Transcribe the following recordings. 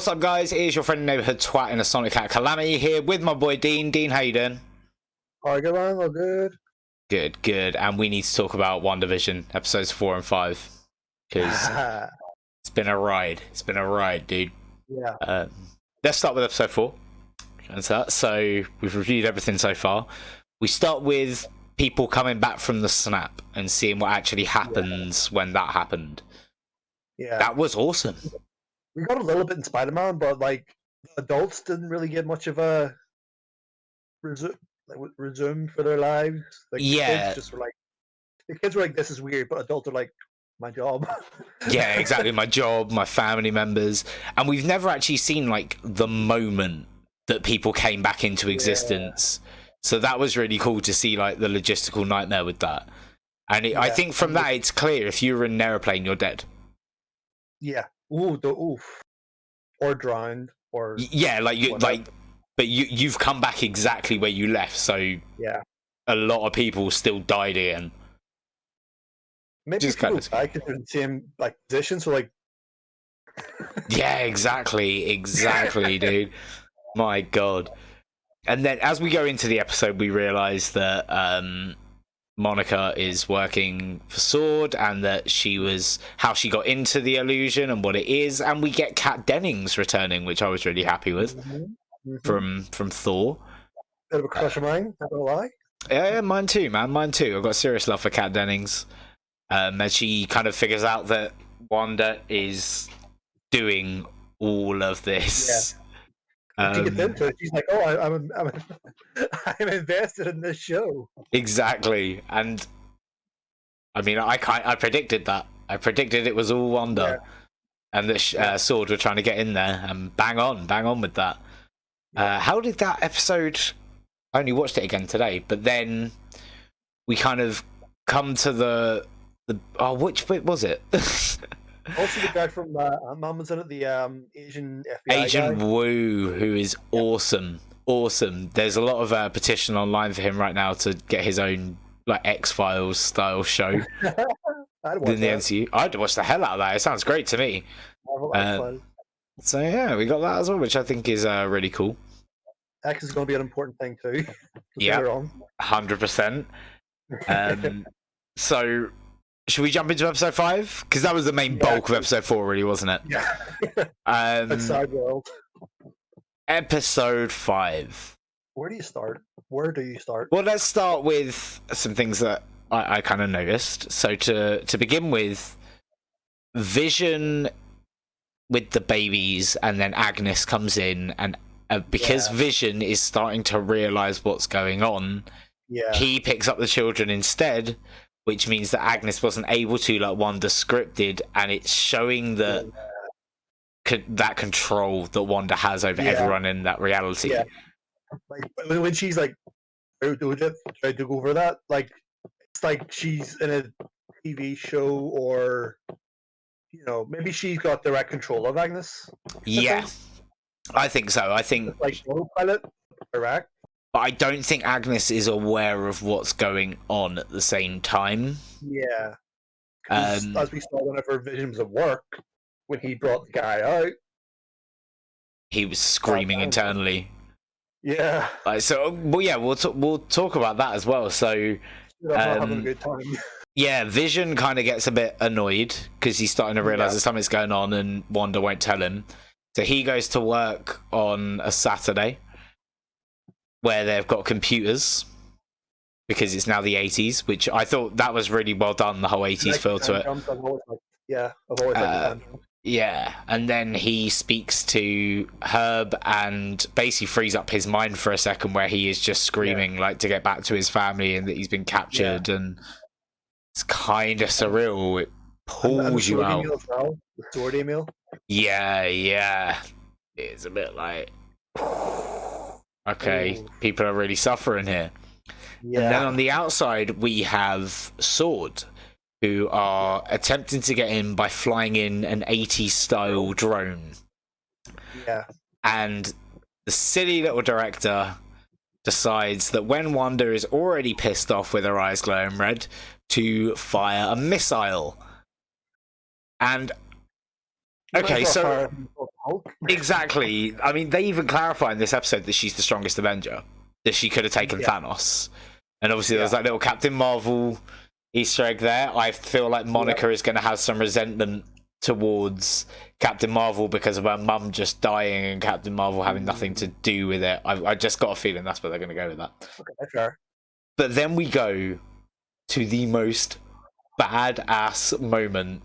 What's up, guys? It is your friend neighborhood twat in a Sonic Hat Calamity here with my boy Dean. Dean, how you doing? Alright, good man, all good. Good. And we need to talk about WandaVision episodes 4 and 5 because it's been a ride. It's been a ride, dude. Yeah. Let's start with episode 4. So we've reviewed everything so far. We start with people coming back from the snap and seeing what actually happens when that happened. Yeah. That was awesome. We got a little bit in Spider-Man, but like the adults didn't really get much of a resume for their lives. Like the kids just were like, the kids were like, "This is weird," but adults are like, "My job." Yeah, exactly. My job, my family members, and we've never actually seen like the moment that people came back into existence. So that was really cool to see, like the logistical nightmare with that. And I think from that it's clear if you're in an aeroplane, you're dead. Yeah. Oof. Or drowned, or but you've come back exactly where you left. So yeah, a lot of people still died again. Maybe just kind of back in the same like position. So like, yeah, exactly, dude. My God. And then as we go into the episode, we realise that Monica is working for Sword, and that how she got into the illusion and what it is, and we get Kat Dennings returning, which I was really happy with from Thor. Bit of a crush of mine, not gonna lie. Yeah, mine too, man. Mine too. I've got serious love for Kat Dennings. As she kind of figures out that Wanda is doing all of this. Yeah. She gets into it. She's like, "Oh, I'm invested in this show." Exactly, and I mean, I predicted that. I predicted it was all Wanda, and that Sword were trying to get in there, and bang on with that. How did that episode? I only watched it again today, but then we kind of come to the which bit was it? Also, the guy from Mom was in it, the Asian FBI Agent guy. Wu, who is awesome. There's a lot of petition online for him right now to get his own like X-Files style show in the MCU. I'd watch the hell out of that. It sounds great to me. So yeah, we got that as well, which I think is really cool. X is going to be an important thing too. Yeah, 100%. So. Should we jump into episode 5? Because that was the main bulk of episode 4, really, wasn't it? Yeah. Side world. Episode 5. Where do you start? Well, let's start with some things that I kind of noticed. So to begin with, Vision with the babies, and then Agnes comes in, and because Vision is starting to realise what's going on, he picks up the children instead, which means that Agnes wasn't able to, like Wanda scripted, and it's showing that that control that Wanda has over everyone in that reality. Yeah. Like when she's like, tried to go over that, like it's like she's in a TV show, or maybe she's got direct control of Agnes. Yeah, I think so. I think like autopilot, direct. But I don't think Agnes is aware of what's going on at the same time. Yeah. As we saw whenever Vision was at work, when he brought the guy out, he was screaming internally. Yeah. We'll talk about that as well. So, having a good time. Yeah, Vision kind of gets a bit annoyed because he's starting to realize that something's going on, and Wanda won't tell him. So he goes to work on a Saturday, where they've got computers, because it's now the 80s, which I thought that was really well done, the whole 80s feel to it. I've always liked yeah, and then he speaks to Herb and basically frees up his mind for a second, where he is just screaming like to get back to his family and that he's been captured, and it's kind of surreal. It pulls you out. The Sword email? Yeah. It's a bit like... Okay, people are really suffering here. Yeah. And then on the outside, we have Sword, who are attempting to get in by flying in an 80s style drone. Yeah. And the silly little director decides that when Wanda is already pissed off with her eyes glowing red, to fire a missile. And okay, so Hulk. Exactly. I mean, they even clarify in this episode that she's the strongest Avenger, that she could have taken Thanos. And obviously, there's that little Captain Marvel Easter egg there. I feel like Monica is going to have some resentment towards Captain Marvel because of her mum just dying and Captain Marvel having nothing to do with it. I just got a feeling that's where they're going to go with that. Okay, sure. But then we go to the most badass moment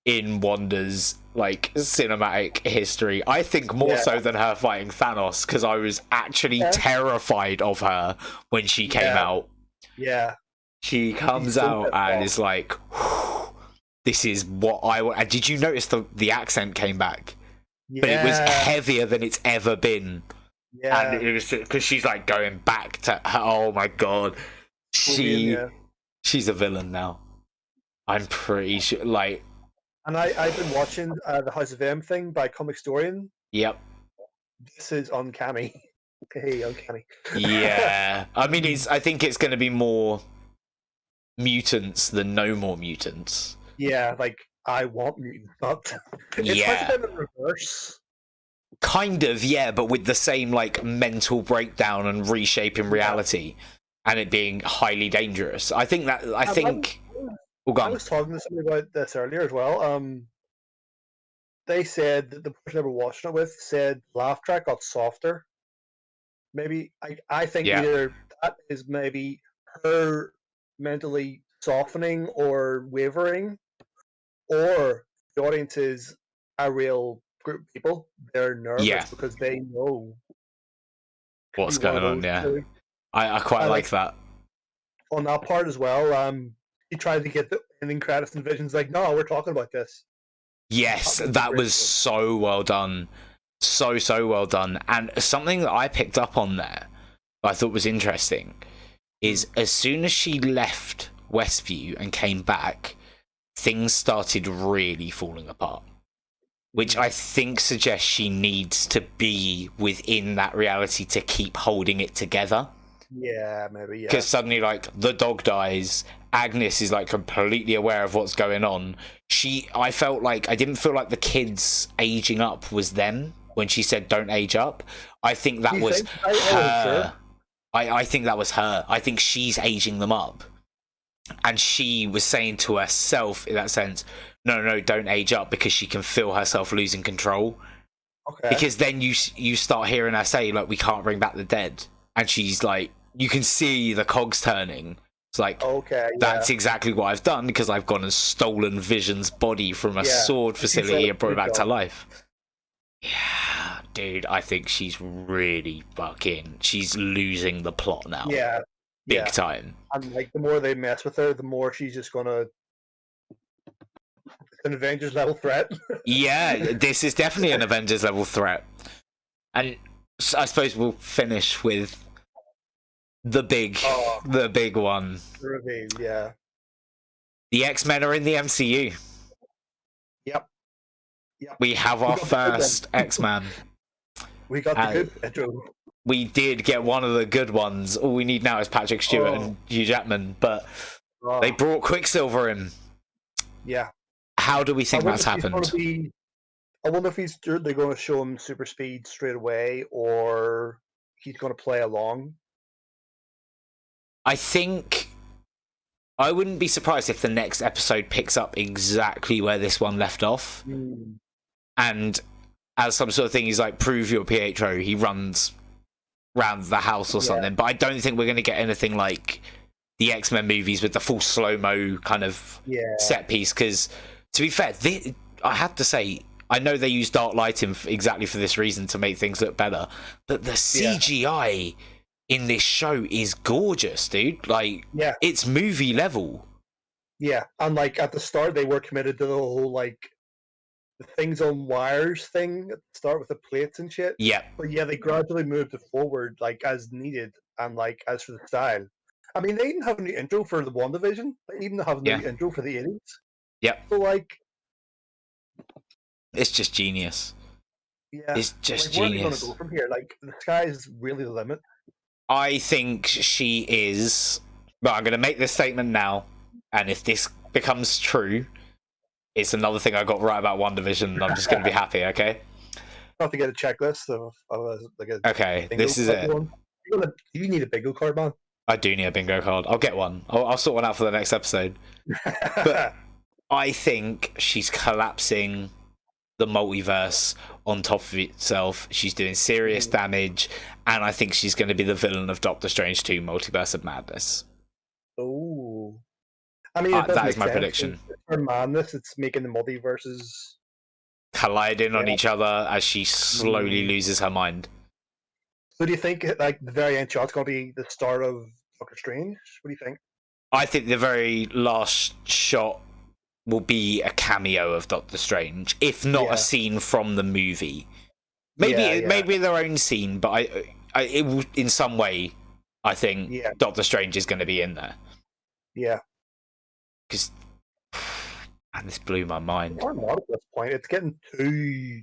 in Wanda's like cinematic history. I think more so than her fighting Thanos, because I was actually terrified of her when she came out. Yeah. She comes out and is like, this is what I want. And did you notice the accent came back? But it was heavier than it's ever been. Yeah. And it was because she's like going back to her. Oh my god. She's a villain now. I'm pretty sure. Like, and I've been watching the House of M thing by Comic Historian. Yep. This is uncanny. Hey, uncanny. Yeah. I mean, I think it's going to be more mutants than no more mutants. Yeah, like, I want mutants, not... It's like a bit of a reverse. Kind of, yeah, but with the same, like, mental breakdown and reshaping reality, and it being highly dangerous. I think that... I was talking to somebody about this earlier as well. They said that the person they were watching it with said laugh track got softer. Maybe I think either that is maybe her mentally softening or wavering, or the audience is a real group of people. They're nervous because they know what's going on. Yeah, I quite like that. On that part as well, he tried to get the ending credits and Vision's like, no, we're talking about this. Yes, that was so well done. So well done. And something that I picked up on there, I thought was interesting, is as soon as she left Westview and came back, things started really falling apart. Which I think suggests she needs to be within that reality to keep holding it together. Yeah, maybe, yeah. Because suddenly, like, the dog dies, Agnes is, like, completely aware of what's going on. I didn't feel like the kids aging up was them when she said don't age up. I think that was her. I think that was her. I think she's aging them up. And she was saying to herself, in that sense, no, don't age up, because she can feel herself losing control. Okay. Because then you start hearing her say, like, we can't bring back the dead. And she's like, you can see the cogs turning. It's like, that's exactly what I've done, because I've gone and stolen Vision's body from a sword facility and brought it back to life. Yeah, dude, I think she's really she's losing the plot now. Yeah. Big time. And, like, the more they mess with her, the more she's just gonna... It's an Avengers level threat. Yeah, this is definitely an Avengers level threat. And I suppose we'll finish with the big one. The reveal, yeah. The X-Men are in the MCU. Yep. We have our first X-Men. We got the good Pedro. We did get one of the good ones. All we need now is Patrick Stewart and Hugh Jackman, but they brought Quicksilver in. Yeah. How do we think that's happened? I wonder if they're going to show him super speed straight away, or he's going to play along. I think I wouldn't be surprised if the next episode picks up exactly where this one left off. And as some sort of thing, he's like, prove your Pietro. He runs around the house or something. But I don't think we're going to get anything like the X-Men movies with the full slow-mo kind of set piece. Because, to be fair, I have to say, I know they use dark lighting exactly for this reason, to make things look better. But the CGI in this show is gorgeous, dude. Like, it's movie level. Yeah, and, like, at the start, they were committed to the whole, like, the things on wires thing at the start with the plates and shit. Yeah. But yeah, they gradually moved it forward, like, as needed, and, like, as for the style. I mean, they even have a new intro for the WandaVision. They even have a new intro for the 80s. Yep. So, like... It's just genius. Yeah. It's just genius. Where are they going to go from here? Like, the sky is really the limit. I think she is... But I'm going to make this statement now, and if this becomes true, it's another thing I got right about WandaVision, and I'm just going to be happy, okay? have to get a checklist of like a Okay, bingo this is card it. one. You need a bingo card, man. I do need a bingo card. I'll get one. I'll sort one out for the next episode. But I think she's collapsing the multiverse on top of itself. She's doing serious damage, and I think she's going to be the villain of Doctor Strange 2 Multiverse of Madness. Oh. I mean, it does that make is my sense. prediction. For madness, it's making the multiverses colliding on each other as she slowly loses her mind. So do you think like the very end shot's going to be the start of Doctor Strange? What do you think? I think the very last shot will be a cameo of Doctor Strange, if not a scene from the movie. Maybe their own scene, but it will, in some way, I think Doctor Strange is going to be in there. Yeah. Because, and this blew my mind. Or not at this point. It's getting too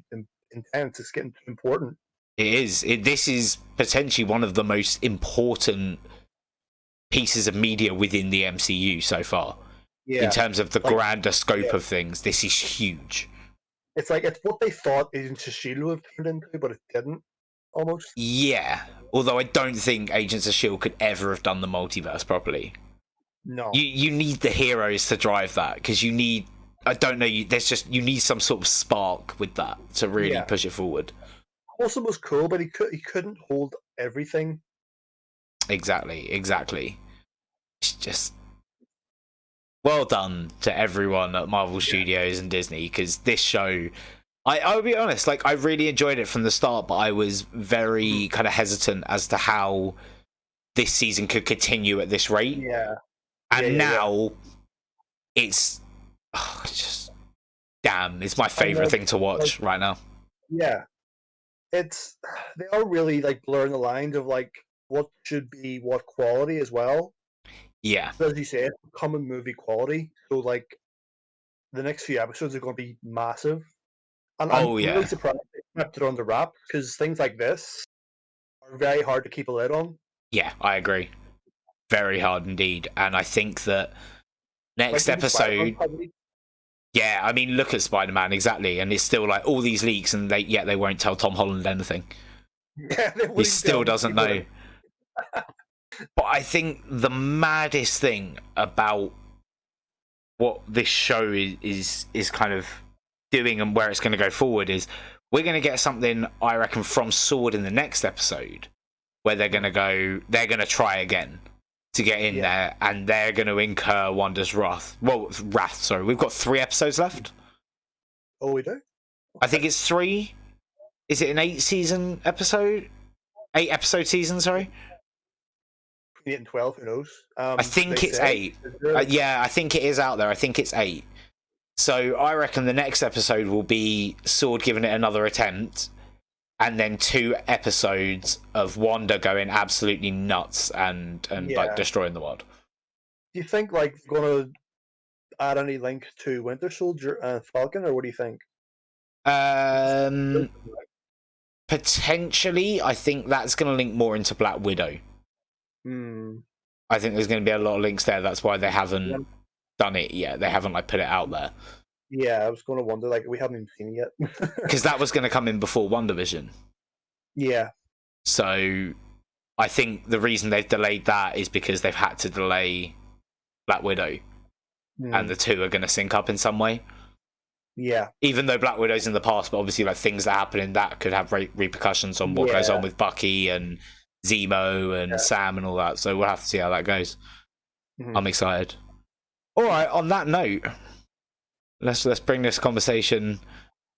intense. It's getting too important. It is. This is potentially one of the most important pieces of media within the MCU so far. Yeah. In terms of the grander scope of things, this is huge. It's like it's what they thought Agents of S.H.I.E.L.D. would have turned into, but it didn't, almost. Yeah. Although I don't think Agents of S.H.I.E.L.D. could ever have done the multiverse properly. No. You need the heroes to drive that, because you need... I don't know, you need some sort of spark with that to really push it forward. Also was cool, but he couldn't hold everything. Exactly. It's just... well done to everyone at Marvel Studios and Disney, because this show... I'll be honest, like, I really enjoyed it from the start, but I was very kind of hesitant as to how this season could continue at this rate. Yeah. And now it's just it's my favorite thing to watch right now. Yeah, they are really like blurring the lines of like what should be what quality as well. Yeah, so as you say, it's common movie quality. So like the next few episodes are going to be massive. And I'm really surprised they kept it on the wrap, because things like this are very hard to keep a lid on. Yeah, I agree. Very hard indeed. And I think that next episode... yeah, I mean, look at Spider-Man, exactly. And it's still like all these leaks, and they won't tell Tom Holland anything. Yeah, he still doesn't know. But I think the maddest thing about what this show is kind of doing and where it's going to go forward is we're going to get something, I reckon, from S.W.O.R.D. in the next episode, where they're going to try again to get in there, and they're going to incur Wanda's wrath. Well, sorry. We've got 3 episodes left. Oh, we do? Okay. I think it's 3. Is it an 8 episode season, sorry? 8 and 12, who knows? I think it's 8. Yeah, I think it is out there. I think it's 8. So I reckon the next episode will be S.W.O.R.D. giving it another attempt, and then 2 episodes of Wanda going absolutely nuts and like destroying the world. Do you think like they're going to add any link to Winter Soldier and Falcon, or what do you think? Potentially, I think that's going to link more into Black Widow. I think there's going to be a lot of links there. That's why they haven't done it yet. They haven't like put it out there. Yeah, I was going to wonder, like, we haven't even seen it yet. Because that was going to come in before WandaVision. Yeah. So I think the reason they've delayed that is because they've had to delay Black Widow. And the 2 are going to sync up in some way. Yeah. Even though Black Widow's in the past, but obviously like things that happen in that could have repercussions on what goes on with Bucky and Zemo and Sam and all that. So we'll have to see how that goes. I'm excited. All right, on that note, let's bring this conversation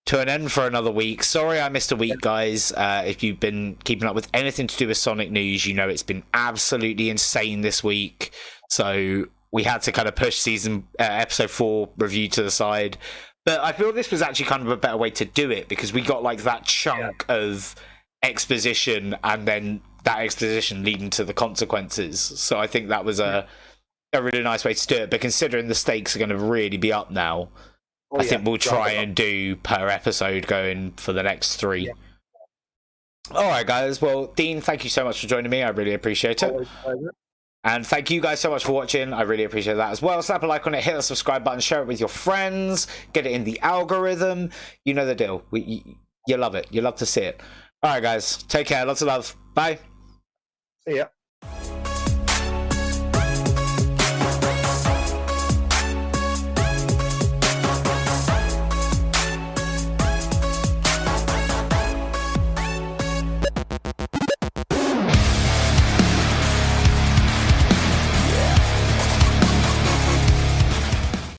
to an end for another week. Sorry I missed a week, guys. If you've been keeping up with anything to do with Sonic news, you know it's been absolutely insane this week. So we had to kind of push episode 4 review to the side. But I feel this was actually kind of a better way to do it, because we got like that chunk of exposition, and then that exposition leading to the consequences. So I think that was a really nice way to do it. But considering the stakes are going to really be up now, I think we'll try and do per episode going for the next 3. All right, guys. Well, Dean, thank you so much for joining me. I really appreciate it. And thank you guys so much for watching. I really appreciate that as well. Slap a like on it, hit the subscribe button, share it with your friends, get it in the algorithm. You know the deal. You love it. You love to see it. All right, guys. Take care. Lots of love. Bye. See ya.